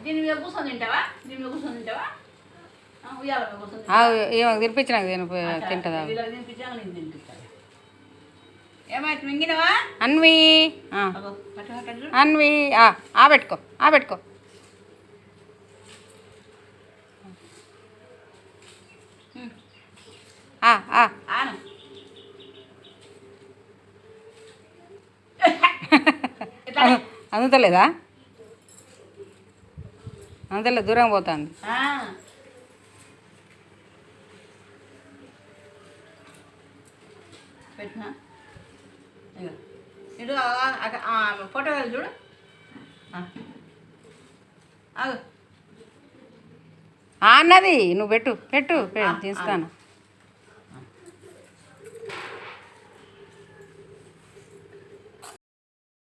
దీని మీద కూర్చొని తింటావా ఏమో తినిపించినాక తింటుందా ఏమైతే మింగినవా అన్వి అన్వి పెట్టుకో పెట్టుకో అందుతలేదా అందుతలే దూరం పోతుంది పెట్టినా ఇటు ఫోటో చూడు అన్నది నువ్వు పెట్టు పెట్టు తీస్తాను